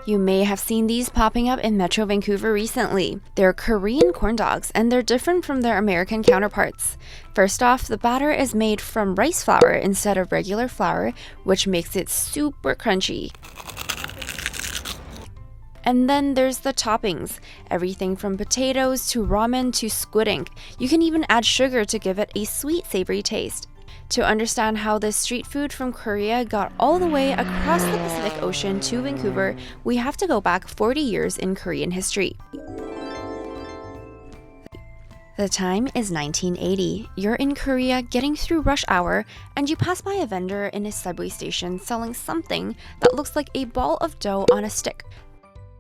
You may have seen these popping up in Metro Vancouver recently. They're Korean corn dogs, and they're different from their American counterparts. First off, the batter is made from rice flour instead of regular flour, which makes it super crunchy. And then there's the toppings, everything from potatoes to ramen to squid ink. You can even add sugar to give it a sweet, savory taste. To understand how this street food from Korea got all the way across the Pacific Ocean to Vancouver, we have to go back 40 years in Korean history. The time is 1980. You're in Korea getting through rush hour, and you pass by a vendor in a subway station selling something that looks like a ball of dough on a stick.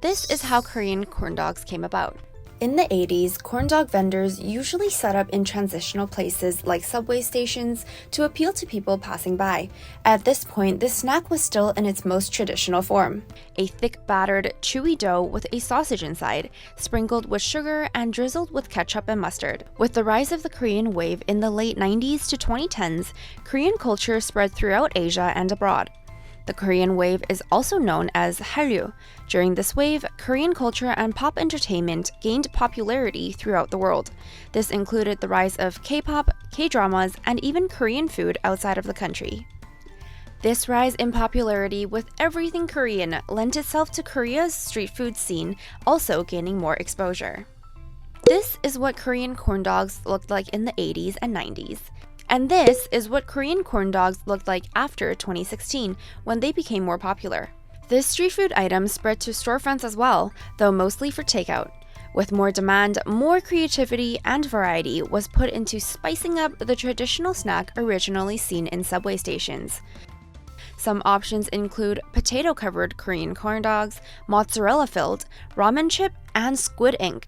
This is how Korean corn dogs came about. In the 80s, corn dog vendors usually set up in transitional places like subway stations to appeal to people passing by. At this point, this snack was still in its most traditional form. A thick, battered, chewy dough with a sausage inside, sprinkled with sugar and drizzled with ketchup and mustard. With the rise of the Korean wave in the late 90s to 2010s, Korean culture spread throughout Asia and abroad. The Korean wave is also known as Hallyu. During this wave, Korean culture and pop entertainment gained popularity throughout the world. This included the rise of K-pop, K-dramas, and even Korean food outside of the country. This rise in popularity with everything Korean lent itself to Korea's street food scene also gaining more exposure. This is what Korean corn dogs looked like in the 80s and 90s. And this is what Korean corn dogs looked like after 2016, when they became more popular. This street food item spread to storefronts as well, though mostly for takeout. With more demand, more creativity and variety was put into spicing up the traditional snack originally seen in subway stations. Some options include potato-covered Korean corn dogs, mozzarella-filled, ramen chip, and squid ink.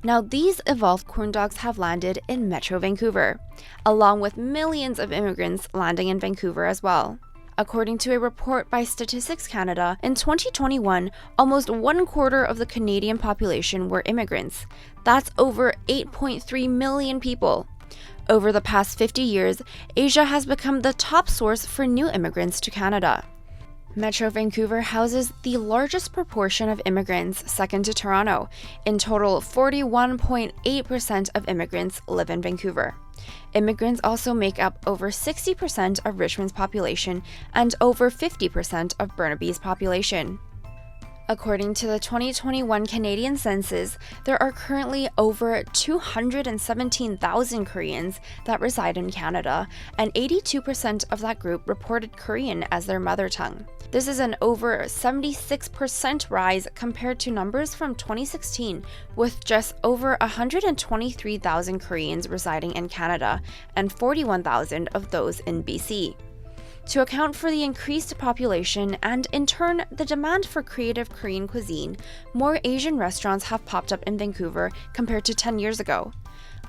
Now, these evolved corn dogs have landed in Metro Vancouver, along with millions of immigrants landing in Vancouver as well. According to a report by Statistics Canada, in 2021, almost 1/4 of the Canadian population were immigrants. That's over 8.3 million people. Over the past 50 years, Asia has become the top source for new immigrants to Canada. Metro Vancouver houses the largest proportion of immigrants, second to Toronto. In total, 41.8% of immigrants live in Vancouver. Immigrants also make up over 60% of Richmond's population and over 50% of Burnaby's population. According to the 2021 Canadian census, there are currently over 217,000 Koreans that reside in Canada, and 82% of that group reported Korean as their mother tongue. This is an over 76% rise compared to numbers from 2016, with just over 123,000 Koreans residing in Canada and 41,000 of those in BC. To account for the increased population and, in turn, the demand for creative Korean cuisine, more Asian restaurants have popped up in Vancouver compared to 10 years ago.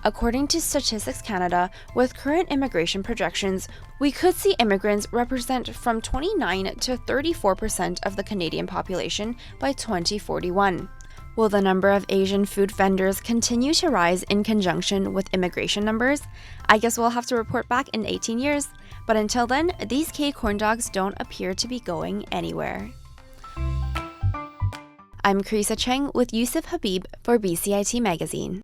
According to Statistics Canada, with current immigration projections, we could see immigrants represent from 29 to 34% of the Canadian population by 2041. Will the number of Asian food vendors continue to rise in conjunction with immigration numbers? I guess we'll have to report back in 18 years. But until then, these K corn dogs don't appear to be going anywhere. I'm Carissa Cheng with Yusuf Habib for BCIT Magazine.